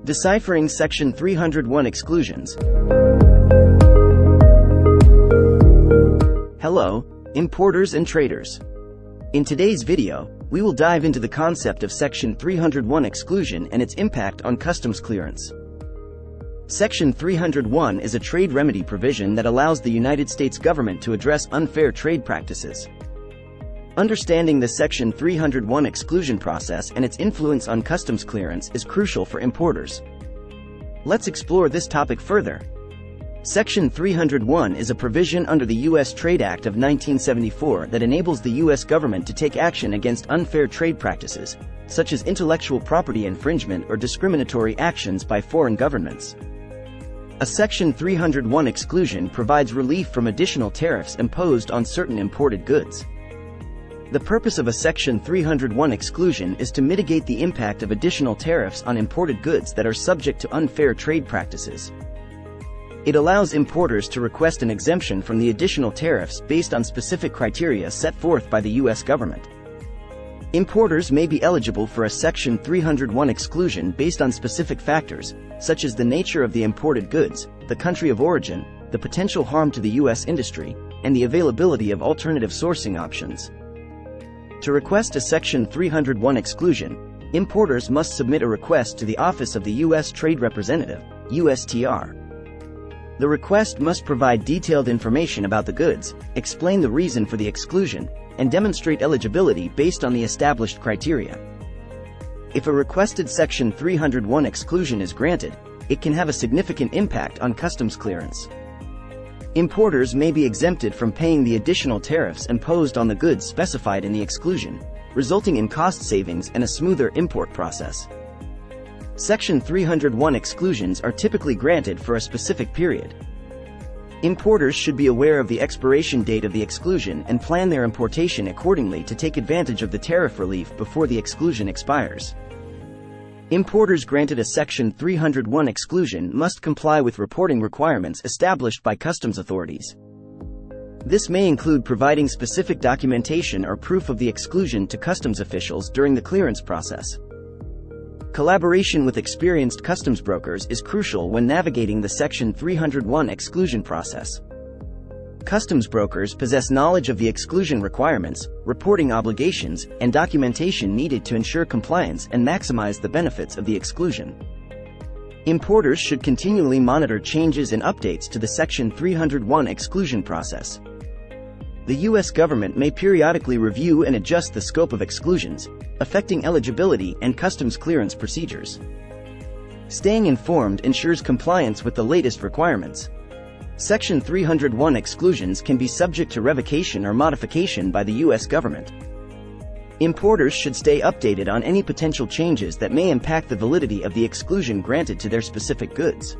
Deciphering Section 301 Exclusions. Hello, importers and traders. In today's video, we will dive into the concept of Section 301 exclusion and its impact on customs clearance. Section 301 is a trade remedy provision that allows the United States government to address unfair trade practices. Understanding the Section 301 exclusion process and its influence on customs clearance is crucial for importers. Let's explore this topic further. Section 301 is a provision under the U.S. Trade Act of 1974 that enables the U.S. government to take action against unfair trade practices, such as intellectual property infringement or discriminatory actions by foreign governments. A Section 301 exclusion provides relief from additional tariffs imposed on certain imported goods. The purpose of a Section 301 exclusion is to mitigate the impact of additional tariffs on imported goods that are subject to unfair trade practices. It allows importers to request an exemption from the additional tariffs based on specific criteria set forth by the U.S. government. Importers may be eligible for a Section 301 exclusion based on specific factors, such as the nature of the imported goods, the country of origin, the potential harm to the U.S. industry, and the availability of alternative sourcing options. To request a Section 301 exclusion, importers must submit a request to the Office of the U.S. Trade Representative, USTR. The request must provide detailed information about the goods, explain the reason for the exclusion, and demonstrate eligibility based on the established criteria. If a requested Section 301 exclusion is granted, it can have a significant impact on customs clearance. Importers may be exempted from paying the additional tariffs imposed on the goods specified in the exclusion, resulting in cost savings and a smoother import process. Section 301 exclusions are typically granted for a specific period. Importers should be aware of the expiration date of the exclusion and plan their importation accordingly to take advantage of the tariff relief before the exclusion expires. Importers granted a Section 301 exclusion must comply with reporting requirements established by customs authorities. This may include providing specific documentation or proof of the exclusion to customs officials during the clearance process. Collaboration with experienced customs brokers is crucial when navigating the Section 301 exclusion process. Customs brokers possess knowledge of the exclusion requirements, reporting obligations, and documentation needed to ensure compliance and maximize the benefits of the exclusion. Importers should continually monitor changes and updates to the Section 301 exclusion process. The U.S. government may periodically review and adjust the scope of exclusions, affecting eligibility and customs clearance procedures. Staying informed ensures compliance with the latest requirements. Section 301 exclusions can be subject to revocation or modification by the U.S. government. Importers should stay updated on any potential changes that may impact the validity of the exclusion granted to their specific goods.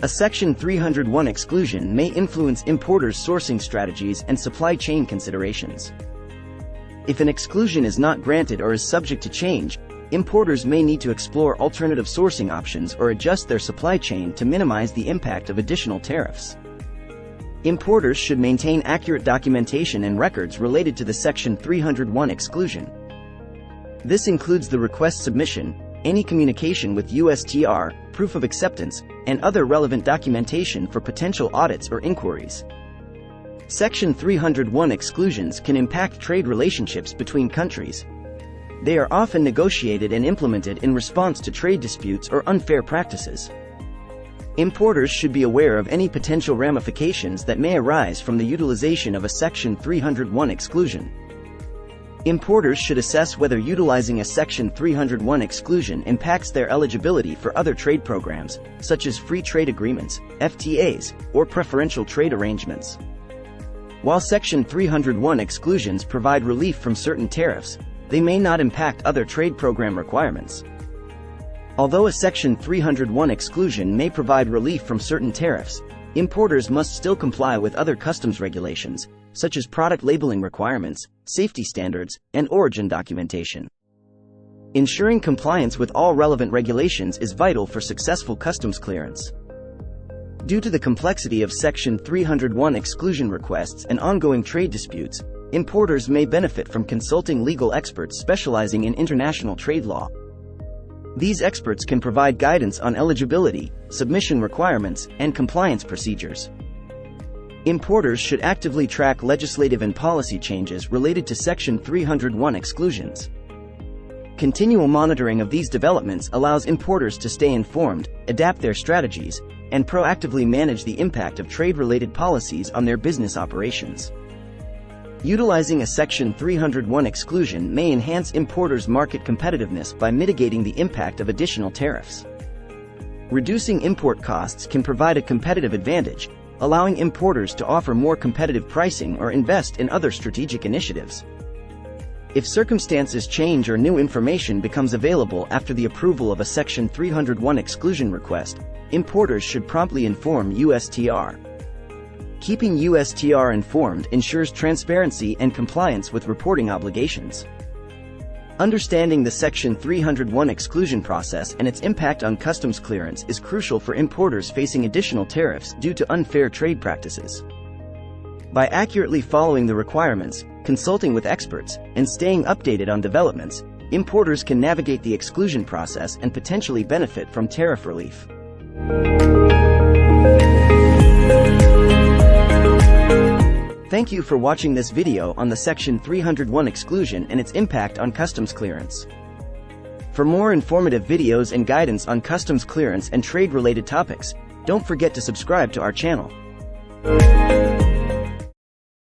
A Section 301 exclusion may influence importers' sourcing strategies and supply chain considerations. If an exclusion is not granted or is subject to change, importers may need to explore alternative sourcing options or adjust their supply chain to minimize the impact of additional tariffs. Importers should maintain accurate documentation and records related to the Section 301 exclusion. This includes the request submission, any communication with USTR, proof of acceptance, and other relevant documentation for potential audits or inquiries. Section 301 exclusions can impact trade relationships between countries. They are often negotiated and implemented in response to trade disputes or unfair practices. Importers should be aware of any potential ramifications that may arise from the utilization of a Section 301 exclusion. Importers should assess whether utilizing a Section 301 exclusion impacts their eligibility for other trade programs, such as free trade agreements, FTAs, or preferential trade arrangements. While Section 301 exclusions provide relief from certain tariffs, they may not impact other trade program requirements. Although a Section 301 exclusion may provide relief from certain tariffs, importers must still comply with other customs regulations, such as product labeling requirements, safety standards, and origin documentation. Ensuring compliance with all relevant regulations is vital for successful customs clearance. Due to the complexity of Section 301 exclusion requests and ongoing trade disputes, importers may benefit from consulting legal experts specializing in international trade law. These experts can provide guidance on eligibility, submission requirements, and compliance procedures. Importers should actively track legislative and policy changes related to Section 301 exclusions. Continual monitoring of these developments allows importers to stay informed, adapt their strategies, and proactively manage the impact of trade-related policies on their business operations. Utilizing a Section 301 exclusion may enhance importers' market competitiveness by mitigating the impact of additional tariffs. Reducing import costs can provide a competitive advantage, allowing importers to offer more competitive pricing or invest in other strategic initiatives. If circumstances change or new information becomes available after the approval of a Section 301 exclusion request, importers should promptly inform USTR. Keeping USTR informed ensures transparency and compliance with reporting obligations. Understanding the Section 301 exclusion process and its impact on customs clearance is crucial for importers facing additional tariffs due to unfair trade practices. By accurately following the requirements, consulting with experts, and staying updated on developments, importers can navigate the exclusion process and potentially benefit from tariff relief. Thank you for watching this video on the Section 301 exclusion and its impact on customs clearance. For more informative videos and guidance on customs clearance and trade-related topics, don't forget to subscribe to our channel.